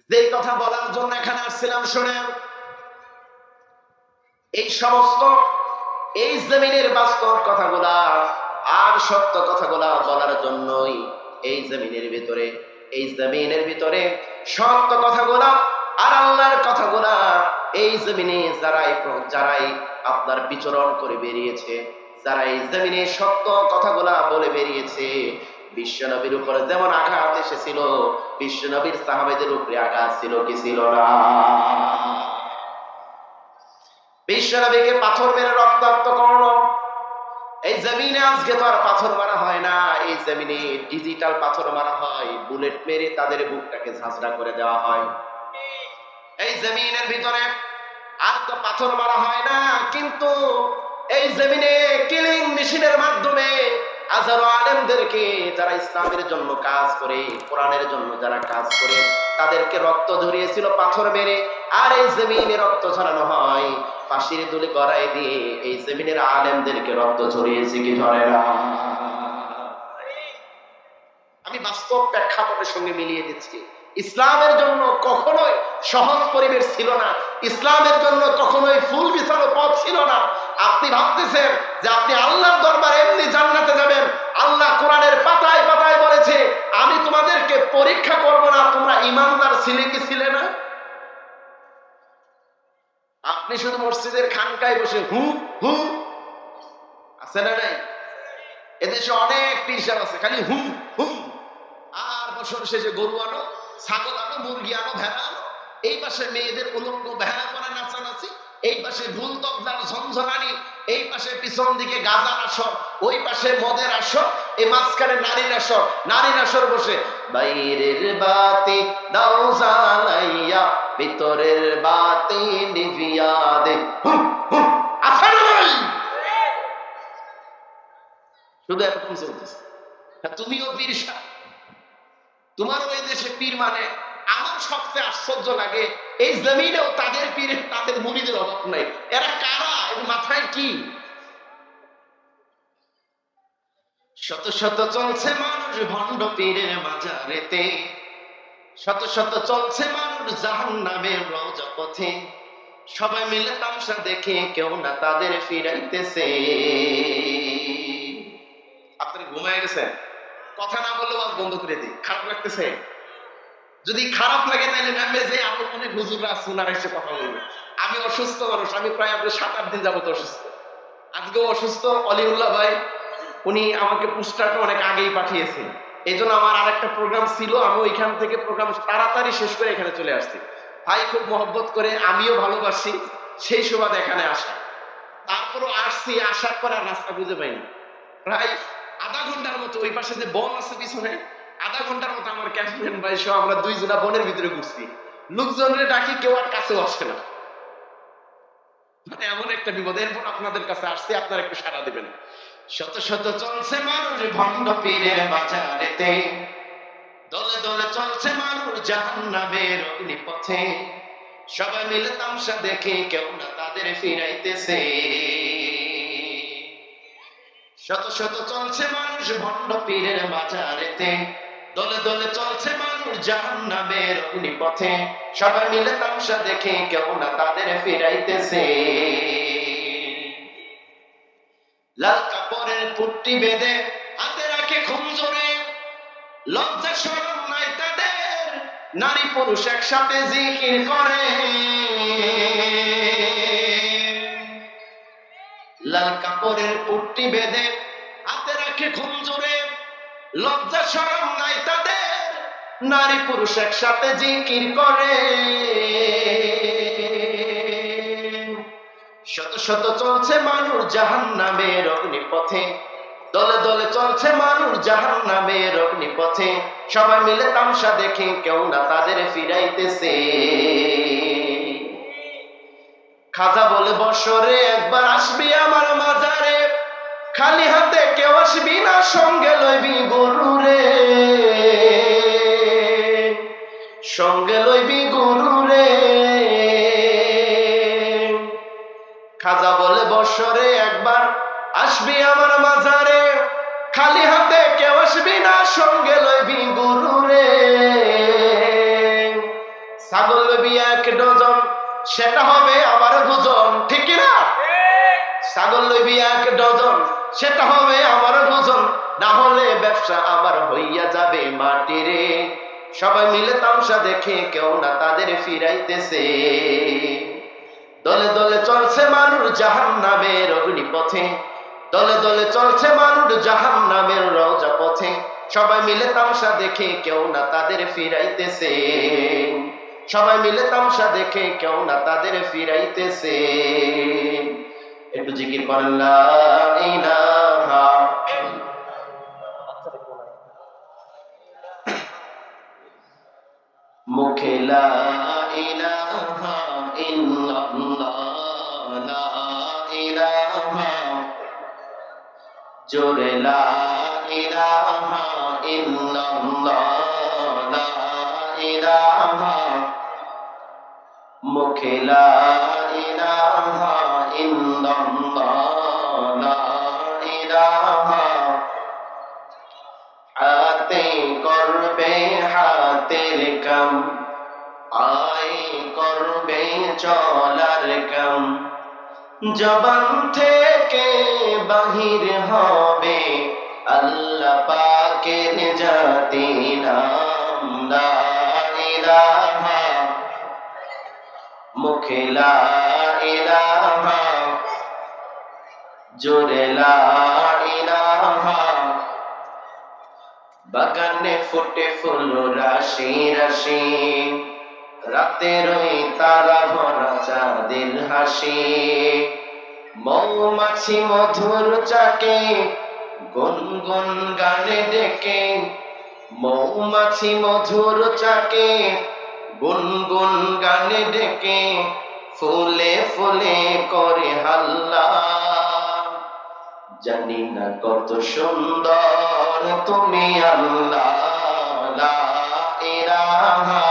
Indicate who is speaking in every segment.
Speaker 1: যে কথা বলার জন্য এখানে আসছিলাম শোনেন, এই সমস্ত এই জমিনের বাস্তব কথাগুলা আর সত্য কথাগুলা বলার জন্যই এই জমিনের ভিতরে সত্য কথাগুলা আর আল্লাহর কথাগুলা এই জমিনে যারাই আপনার বিচরণ করে বেরিয়েছে, যারা এই জমিনে সত্য কথাগুলা বলে বেরিয়েছে, বিশ্বনবীর উপরে যেমন আঘাত এসেছিল, বিশ্বনবীর সাহাবাদের উপরে আঘাত ছিল কি ছিল না? বিশ্বনবীকে পাথর মেরে রক্তাক্ত করলো। এই জমিনে আজকে তো আর পাথর মারা হয় না, এই জমিনে ডিজিটাল পাথর মারা হয়, বুলেট মেরে তাদের বুকটাকে ঝাঁঝরা করে দেওয়া হয়। এই জমিনের ভিতরে আর তো পাথর মারা হয় না, কিন্তু এই জমিনে কিলিং মেশিনের মাধ্যমে হাজারো আলেমদেরকে, যারা ইসলামের জন্য কাজ করে, কোরআনের জন্য যারা কাজ করে, তাদেরকে রক্ত ঝরিয়েছিল পাথর মেরে। আর এই জমিনে রক্ত ঝরানো হয় ফাঁসির দুলে গড়াই দিয়ে, এই জমিনের আলেমদেরকে রক্ত ঝরিয়েছে কি ঝরে না? আমি বাস্তব প্রেক্ষাপটের সঙ্গে মিলিয়ে দিচ্ছি। ইসলামের জন্য কখনোই সহজ পরিবেশ ছিল না, ইসলামের জন্য কখনোই ফুল বিছানো পথ ছিল না। আপনি ভাবতেছেন যে আপনি আল্লাহর দরবারে এমনি জান্নাতে যাবেন। আল্লাহ কোরআনের পাতায় পাতায় বলেছে, আমি তোমাদেরকে পরীক্ষা করব না তোমরা ঈমানদার ছিলে কি ছিলে না। আপনি শুধু মসজিদের খানকায় বসে হু হু আছে না নাই? এদেশে অনেক পীর আছে, খালি হু হু। আর বছর শেষে গরু আনো, ছাগল আনো, মুরগি আনো, ভেড়া আনো, এই পাশে মেয়েদের উলঙ্গ ভেড়া পরা নাচানাচি, এই পাশে ঢোল তবলার ঝনঝনানি, এই পাশে পিছন দিকে গাজার আসর, ওই পাশে মদের আসর, এই মাঝখানে নারীর আসর। নারীর আসর বসে বাইরের বাতি দাও জ্বালাইয়া, ভিতরের বাতি নিভিয়া দে। শুধু এরকম চলতেছে। তুমিও পীর সাহেব, তোমারও এই দেশে পীর। মানে আমার সবচেয়ে আশ্চর্য লাগে, এই জমিনেও তাদের পীরের, তাদের মুরিদের অভাব নাই। এরা কারা? এর মাথায় কি? শত শত চলছে মানুষ ভণ্ড পীরের মাজারেতে, শত শত চলছে মানুষ জাহান্নামের রওজা পথে, সবাই মিলে তামসা দেখে কেউ না তাদের ফিরাইতেছে। আপনারা ঘুমায় গেছেন? কথা না বললেও আজ বন্ধ করে দিই, খারাপ লাগতেছে? যদি খারাপ লাগে তাহলে নামে যে আমার অনেক হুজুররা সুনার এসে কথা বলবে। আমি অসুস্থ মানুষ, আমি প্রায় আপনার 7-8 দিন যাবত অসুস্থ। আজকেও অসুস্থ। অলিউল্লাহ ভাই উনি আমাকে পোস্টারটা অনেক আগেই পাঠিয়েছেন, এই জন্য আমার আরেকটা প্রোগ্রাম ছিল, আমি ওইখান থেকে প্রোগ্রাম তাড়াতাড়ি শেষ করে এখানে চলে আসছি। ভাই খুব মহব্বত করে, আমিও ভালোবাসি, সেই সুবাদে এখানে আসা। তারপরও আসছি, আসার পর আর রাস্তা বুঝে পাইনি। প্রায় আধা ঘন্টার মতো ওই পাশে যে বন আছে পিছনে, আধা ঘন্টার মতো আমার ক্যাম্পম্যান ভাই সহ আমরা দুইজনা বনের ভিতরে ঘুরছি। লোকজনের ডাকি, কেউ আর কাছেও আসে না। মানে এমন একটা বিপদ। এরপর আপনাদের কাছে আসছে, আপনারা একটু সাড়া দিবেন। শত শত চলছে মানুষ ভণ্ড পীরের বাজারেতে, দলে দলে চলছে মানুষ জাহান্নামের অগ্নিপথে, সবাই মিলে তামসা দেখে কেউ না তাদের ফিরাইতেছে। শত শত চলছে মানুষ ভণ্ড পীরের বাজারেতে, দলে দলে চলছে মানুষ জাহান্নামের অগ্নিপথে, সবাই মিলে তামসা দেখে কেউ না তাদের ফিরাইতেছে। লাল কাপড়ের পুট্টি বেঁধে হাতে রাখে খুঞ্জরে, লজ্জা শরম নাই তাদের, নারী পুরুষ একসাথে জিকির করে। লাল কাপড়ের পুট্টি বেঁধে হাতে রাখে খুঞ্জরে, লজ্জা শরম নাই তাদের, নারী পুরুষ একসাথে জিকির করে। শত শত চলছে মানুষ জাহান্নামের অগ্নিপথে, দলে দলে চলছে মানুষ জাহান্নামের অগ্নিপথে, সবাই মিলে তামসা দেখে কেউ না তাদের ফিরাইতেছে। খাজা বলে বছরে একবার আসবি আমার মাজারে, খালি হাতে কেউ আসবি না, সঙ্গে লইবি গরু রে, সঙ্গে লইবি গরু রে। খাজা বলে বছরে একবার আসবি আমার মাজারে, খালি হাতে কেউ আসবি না, সঙ্গে লইবি গরু রে। ছাগল লবি 1 ডজন, সেটা হবে আমার ভোজন, ঠিক কি না? ছাগল লবি 1 ডজন, সেটা হবে আমার ভোজন, না হলে ব্যবসা আমার হইয়া যাবে মাটি রে। সবাই মিলে তামসা দেখে কেউ না তাদের ফিরাইতেছে। দলে দলে চলছে মানুষ জাহান্নামের অগ্নিপথে, দলে দলে চলছে মানুষ জাহান্নামের রওজা পথে। সবাই মিলে তামসা দেখে কেউ না তাদের ফিরাইতেছে। সবাই মিলে তামসা দেখে কেউ না তাদের ফিরাইতেছে। একটু জিকির করেন লা ইলাহা। মুখে লা ইলাহা ইল্লাল্লাহ, লা ইলাহা, জোরে লা ইলাহা ইল্লাল্লাহ, লা ইলাহা, মুখে লা ইলাহা ইল্লাল্লাহ, লা ইলাহা, হাতে করবে হাতের কাম, আয় করবে চলার কাম, জবান থেকে বাহির হবে আল্লাহ পাকের জাতি নাম, লা ইলাহা, মুখে লা ইলাহা, জোরে লা ইলাহা, বাগানে ফুটে ফুল রাশি রাশি, রাতের ওই তারা ভরা চাঁদের হাসি, মৌমাছি মধুর চাকে গুনগুন গানে ডেকে, মৌমাছি মধুর চাকে গুনগুন গানে ডেকে, ফুলে ফুলে করে হাল্লা। জানি না কত সুন্দর তুমি আল্লাহ, লা ইলাহা,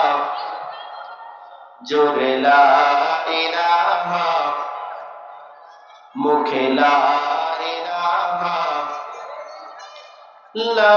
Speaker 1: জোরে লা ইলাহা, মুখে লা ইলাহা, লা